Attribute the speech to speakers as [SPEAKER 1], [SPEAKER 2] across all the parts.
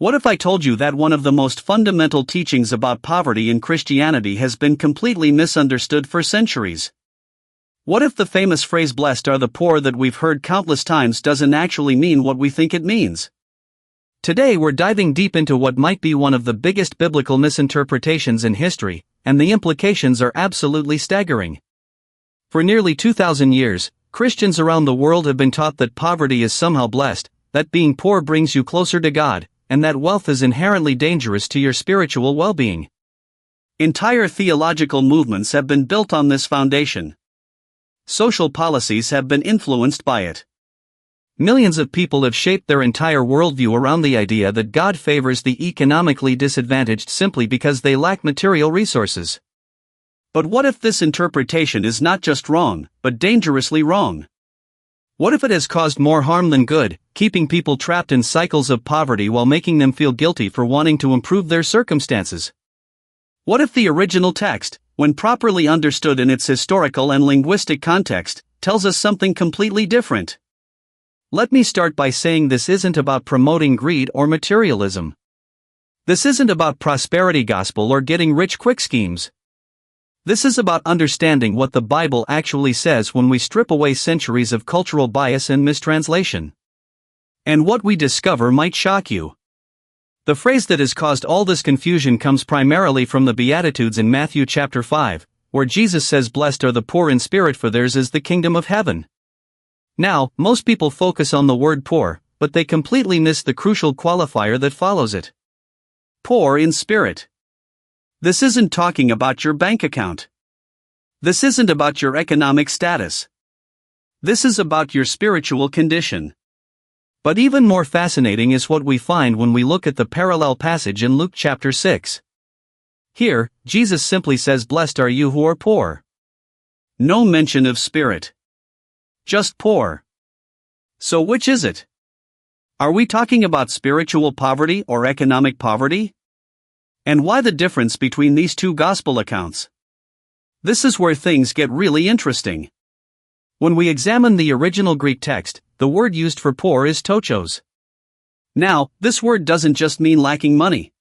[SPEAKER 1] What if I told you that one of the most fundamental teachings about poverty in Christianity has been completely misunderstood for centuries? What if the famous phrase "blessed are the poor" that we've heard countless times doesn't actually mean what we think it means? Today we're diving deep into what might be one of the biggest biblical misinterpretations in history, and the implications are absolutely staggering. For nearly 2,000 years, Christians around the world have been taught that poverty is somehow blessed, that being poor brings you closer to God, and that wealth is inherently dangerous to your spiritual well-being. Entire theological movements have been built on this foundation. Social policies have been influenced by it. Millions of people have shaped their entire worldview around the idea that God favors the economically disadvantaged simply because they lack material resources. But what if this interpretation is not just wrong, but dangerously wrong? What if it has caused more harm than good, keeping people trapped in cycles of poverty while making them feel guilty for wanting to improve their circumstances? What if the original text, when properly understood in its historical and linguistic context, tells us something completely different? Let me start by saying this isn't about promoting greed or materialism. This isn't about prosperity gospel or getting rich quick schemes. This is about understanding what the Bible actually says when we strip away centuries of cultural bias and mistranslation. And what we discover might shock you. The phrase that has caused all this confusion comes primarily from the Beatitudes in Matthew chapter 5, where Jesus says, "Blessed are the poor in spirit, for theirs is the kingdom of heaven." Now, most people focus on the word poor, but they completely miss the crucial qualifier that follows it. Poor in spirit. This isn't talking about your bank account. This isn't about your economic status. This is about your spiritual condition. But even more fascinating is what we find when we look at the parallel passage in Luke chapter 6. Here, Jesus simply says, "Blessed are you who are poor." No mention of spirit. Just poor. So which is it? Are we talking about spiritual poverty or economic poverty? And why the difference between these two gospel accounts? This is where things get really interesting. When we examine the original Greek text, the word used for poor is tochos. Now, this word doesn't just mean lacking money.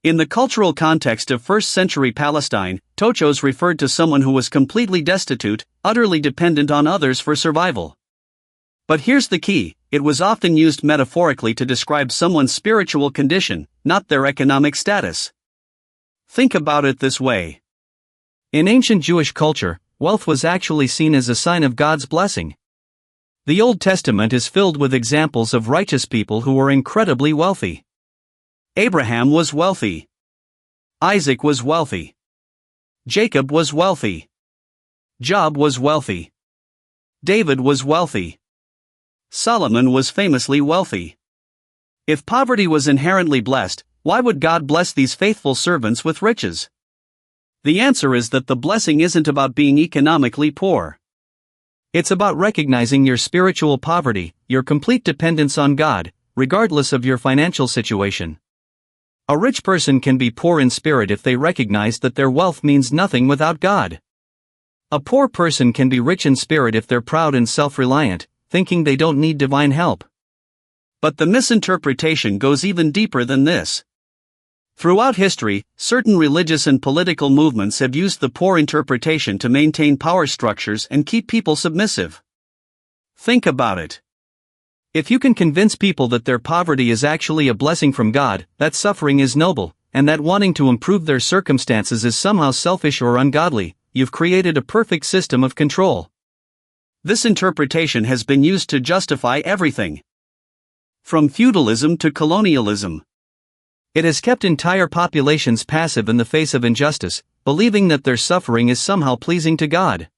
[SPEAKER 1] In the cultural context of 1st century Palestine, tochos referred to someone who was completely destitute, utterly dependent on others for survival. But here's the key: it was often used metaphorically to describe someone's spiritual condition, not their economic status. Think about it this way. In ancient Jewish culture, wealth was actually seen as a sign of God's blessing. The Old Testament is filled with examples of righteous people who were incredibly wealthy. Abraham was wealthy. Isaac was wealthy. Jacob was wealthy. Job was wealthy. David was wealthy. Solomon was famously wealthy. If poverty was inherently blessed, why would God bless these faithful servants with riches? The answer is that the blessing isn't about being economically poor. It's about recognizing your spiritual poverty, your complete dependence on God, regardless of your financial situation. A rich person can be poor in spirit if they recognize that their wealth means nothing without God. A poor person can be rich in spirit if they're proud and self-reliant, thinking they don't need divine help. But the misinterpretation goes even deeper than this. Throughout history, certain religious and political movements have used the poor interpretation to maintain power structures and keep people submissive. Think about it. If you can convince people that their poverty is actually a blessing from God, that suffering is noble, and that wanting to improve their circumstances is somehow selfish or ungodly, you've created a perfect system of control. This interpretation has been used to justify everything. From feudalism to colonialism. It has kept entire populations passive in the face of injustice, believing that their suffering is somehow pleasing to God.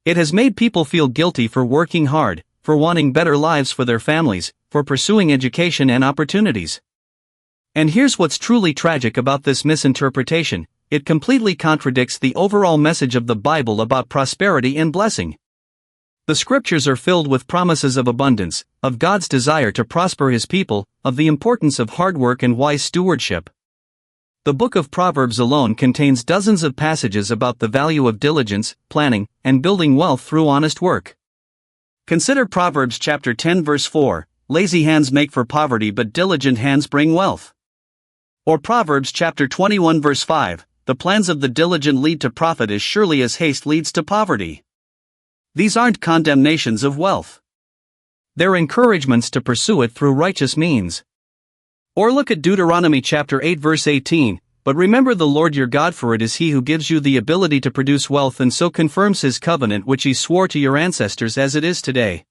[SPEAKER 1] It has made people feel guilty for working hard, for wanting better lives for their families, for pursuing education and opportunities. And here's what's truly tragic about this misinterpretation: it completely contradicts the overall message of the Bible about prosperity and blessing. The scriptures are filled with promises of abundance, of God's desire to prosper His people, of the importance of hard work and wise stewardship. The book of Proverbs alone contains dozens of passages about the value of diligence, planning, and building wealth through honest work. Consider Proverbs chapter 10 verse 4, lazy hands make for poverty but diligent hands bring wealth. Or Proverbs chapter 21 verse 5, the plans of the diligent lead to profit as surely as haste leads to poverty. These aren't condemnations of wealth. They're encouragements to pursue it through righteous means. Or look at Deuteronomy chapter 8 verse 18, but remember the Lord your God, for it is He who gives you the ability to produce wealth and so confirms His covenant which He swore to your ancestors as it is today.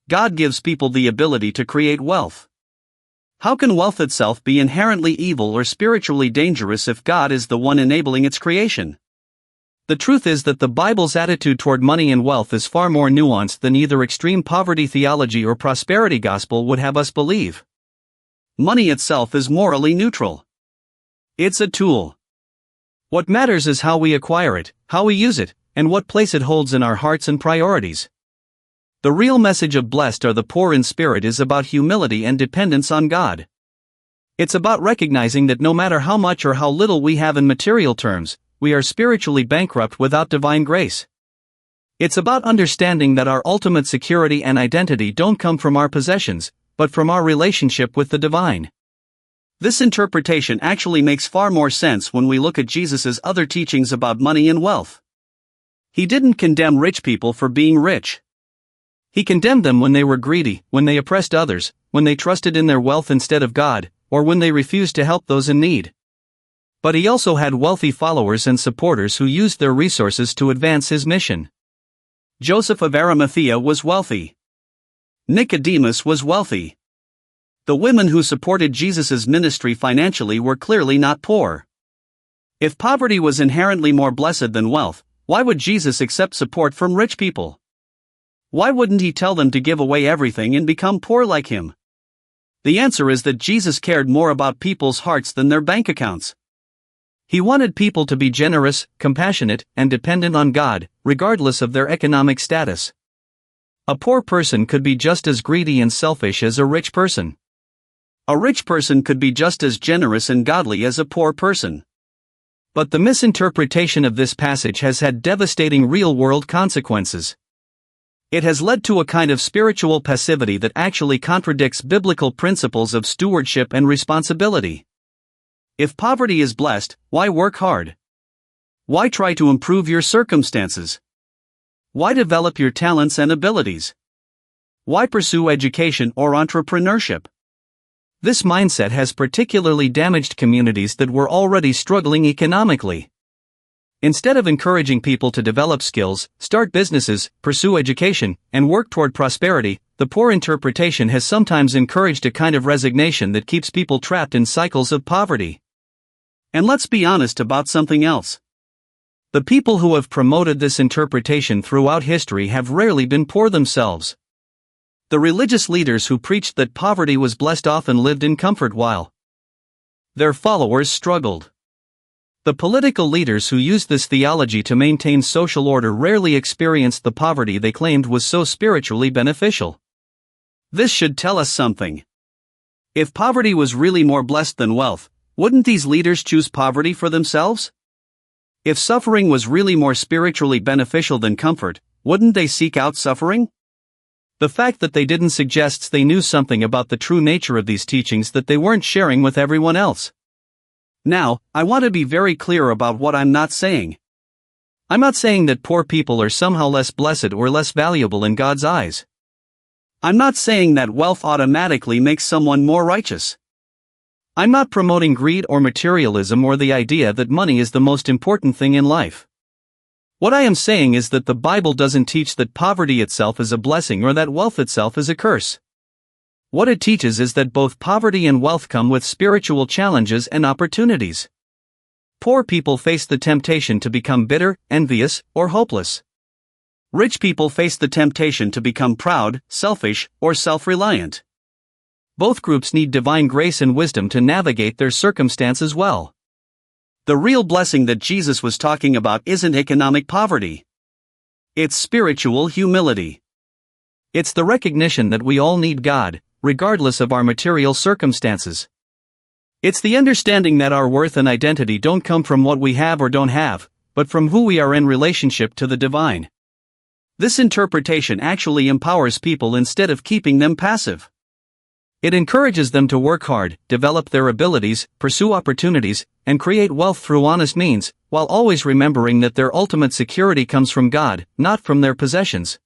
[SPEAKER 1] God gives people the ability to create wealth. How can wealth itself be inherently evil or spiritually dangerous if God is the one enabling its creation? The truth is that the Bible's attitude toward money and wealth is far more nuanced than either extreme poverty theology or prosperity gospel would have us believe. Money itself is morally neutral. It's a tool. What matters is how we acquire it, how we use it, and what place it holds in our hearts and priorities. The real message of Blessed are the Poor in Spirit is about humility and dependence on God. It's about recognizing that no matter how much or how little we have in material terms, we are spiritually bankrupt without divine grace. It's about understanding that our ultimate security and identity don't come from our possessions, but from our relationship with the divine. This interpretation actually makes far more sense when we look at Jesus' other teachings about money and wealth. He didn't condemn rich people for being rich. He condemned them when they were greedy, when they oppressed others, when they trusted in their wealth instead of God, or when they refused to help those in need. But he also had wealthy followers and supporters who used their resources to advance his mission. Joseph of Arimathea was wealthy. Nicodemus was wealthy. The women who supported Jesus' ministry financially were clearly not poor. If poverty was inherently more blessed than wealth, why would Jesus accept support from rich people? Why wouldn't he tell them to give away everything and become poor like him? The answer is that Jesus cared more about people's hearts than their bank accounts. He wanted people to be generous, compassionate, and dependent on God, regardless of their economic status. A poor person could be just as greedy and selfish as a rich person. A rich person could be just as generous and godly as a poor person. But the misinterpretation of this passage has had devastating real-world consequences. It has led to a kind of spiritual passivity that actually contradicts biblical principles of stewardship and responsibility. If poverty is blessed, why work hard? Why try to improve your circumstances? Why develop your talents and abilities? Why pursue education or entrepreneurship? This mindset has particularly damaged communities that were already struggling economically. Instead of encouraging people to develop skills, start businesses, pursue education, and work toward prosperity, the poor interpretation has sometimes encouraged a kind of resignation that keeps people trapped in cycles of poverty. And let's be honest about something else. The people who have promoted this interpretation throughout history have rarely been poor themselves. The religious leaders who preached that poverty was blessed often lived in comfort while their followers struggled. The political leaders who used this theology to maintain social order rarely experienced the poverty they claimed was so spiritually beneficial. This should tell us something. If poverty was really more blessed than wealth, wouldn't these leaders choose poverty for themselves? If suffering was really more spiritually beneficial than comfort, wouldn't they seek out suffering? The fact that they didn't suggests they knew something about the true nature of these teachings that they weren't sharing with everyone else. Now, I want to be very clear about what I'm not saying. I'm not saying that poor people are somehow less blessed or less valuable in God's eyes. I'm not saying that wealth automatically makes someone more righteous. I'm not promoting greed or materialism or the idea that money is the most important thing in life. What I am saying is that the Bible doesn't teach that poverty itself is a blessing or that wealth itself is a curse. What it teaches is that both poverty and wealth come with spiritual challenges and opportunities. Poor people face the temptation to become bitter, envious, or hopeless. Rich people face the temptation to become proud, selfish, or self-reliant. Both groups need divine grace and wisdom to navigate their circumstances well. The real blessing that Jesus was talking about isn't economic poverty. It's spiritual humility. It's the recognition that we all need God, regardless of our material circumstances. It's the understanding that our worth and identity don't come from what we have or don't have, but from who we are in relationship to the divine. This interpretation actually empowers people instead of keeping them passive. It encourages them to work hard, develop their abilities, pursue opportunities, and create wealth through honest means, while always remembering that their ultimate security comes from God, not from their possessions.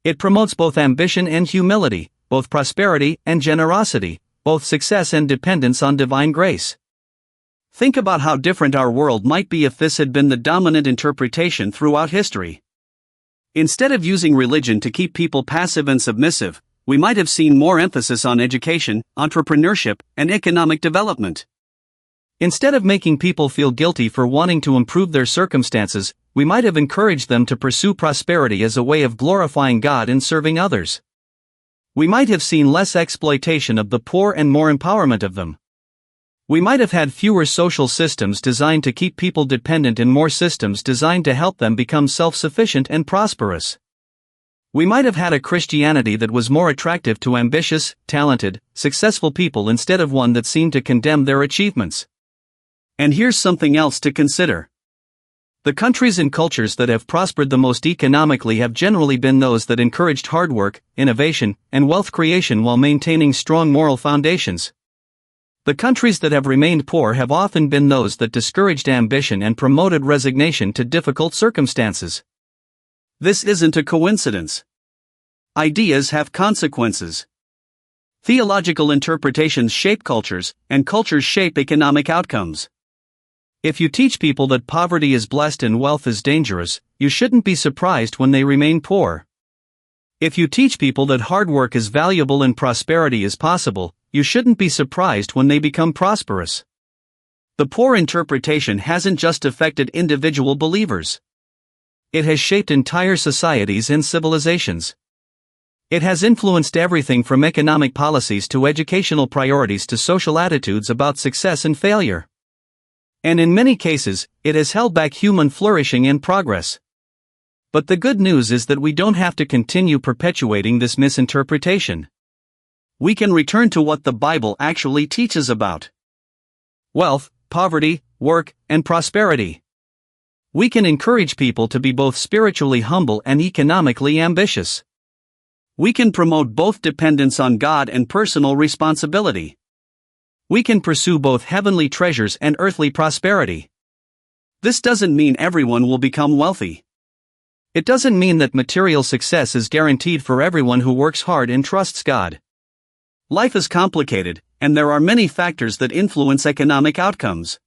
[SPEAKER 1] It promotes both ambition and humility, both prosperity and generosity, both success and dependence on divine grace. Think about how different our world might be if this had been the dominant interpretation throughout history. Instead of using religion to keep people passive and submissive, we might have seen more emphasis on education, entrepreneurship, and economic development. Instead of making people feel guilty for wanting to improve their circumstances, we might have encouraged them to pursue prosperity as a way of glorifying God and serving others. We might have seen less exploitation of the poor and more empowerment of them. We might have had fewer social systems designed to keep people dependent and more systems designed to help them become self-sufficient and prosperous. We might have had a Christianity that was more attractive to ambitious, talented, successful people instead of one that seemed to condemn their achievements. And here's something else to consider. The countries and cultures that have prospered the most economically have generally been those that encouraged hard work, innovation, and wealth creation while maintaining strong moral foundations. The countries that have remained poor have often been those that discouraged ambition and promoted resignation to difficult circumstances. This isn't a coincidence. Ideas have consequences. Theological interpretations shape cultures, and cultures shape economic outcomes. If you teach people that poverty is blessed and wealth is dangerous, you shouldn't be surprised when they remain poor. If you teach people that hard work is valuable and prosperity is possible, you shouldn't be surprised when they become prosperous. The poor interpretation hasn't just affected individual believers. It has shaped entire societies and civilizations. It has influenced everything from economic policies to educational priorities to social attitudes about success and failure. And in many cases, it has held back human flourishing and progress. But the good news is that we don't have to continue perpetuating this misinterpretation. We can return to what the Bible actually teaches about wealth, poverty, work, and prosperity. We can encourage people to be both spiritually humble and economically ambitious. We can promote both dependence on God and personal responsibility. We can pursue both heavenly treasures and earthly prosperity. This doesn't mean everyone will become wealthy. It doesn't mean that material success is guaranteed for everyone who works hard and trusts God. Life is complicated, and there are many factors that influence economic outcomes.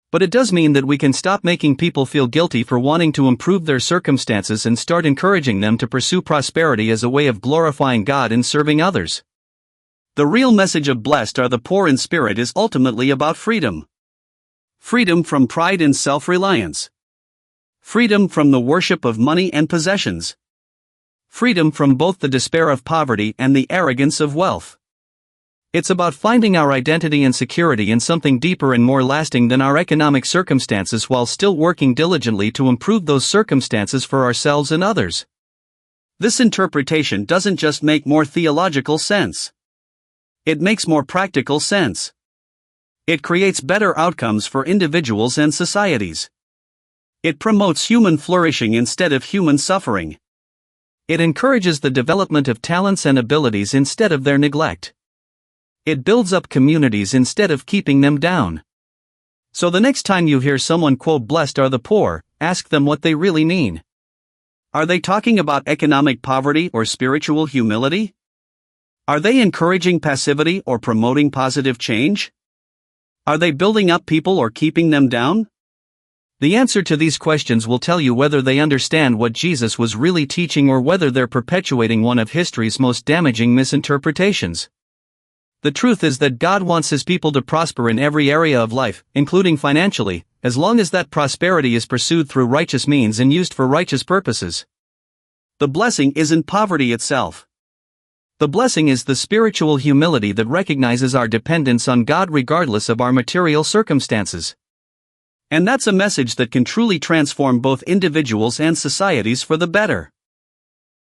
[SPEAKER 1] But it does mean that we can stop making people feel guilty for wanting to improve their circumstances and start encouraging them to pursue prosperity as a way of glorifying God and serving others. The real message of Blessed Are the Poor in Spirit is ultimately about freedom. Freedom from pride and self-reliance. Freedom from the worship of money and possessions. Freedom from both the despair of poverty and the arrogance of wealth. It's about finding our identity and security in something deeper and more lasting than our economic circumstances while still working diligently to improve those circumstances for ourselves and others. This interpretation doesn't just make more theological sense. It makes more practical sense. It creates better outcomes for individuals and societies. It promotes human flourishing instead of human suffering. It encourages the development of talents and abilities instead of their neglect. It builds up communities instead of keeping them down. So the next time you hear someone quote "Blessed are the poor," ask them what they really mean. Are they talking about economic poverty or spiritual humility? Are they encouraging passivity or promoting positive change? Are they building up people or keeping them down? The answer to these questions will tell you whether they understand what Jesus was really teaching or whether they're perpetuating one of history's most damaging misinterpretations. The truth is that God wants His people to prosper in every area of life, including financially, as long as that prosperity is pursued through righteous means and used for righteous purposes. The blessing isn't poverty itself. The blessing is the spiritual humility that recognizes our dependence on God regardless of our material circumstances. And that's a message that can truly transform both individuals and societies for the better.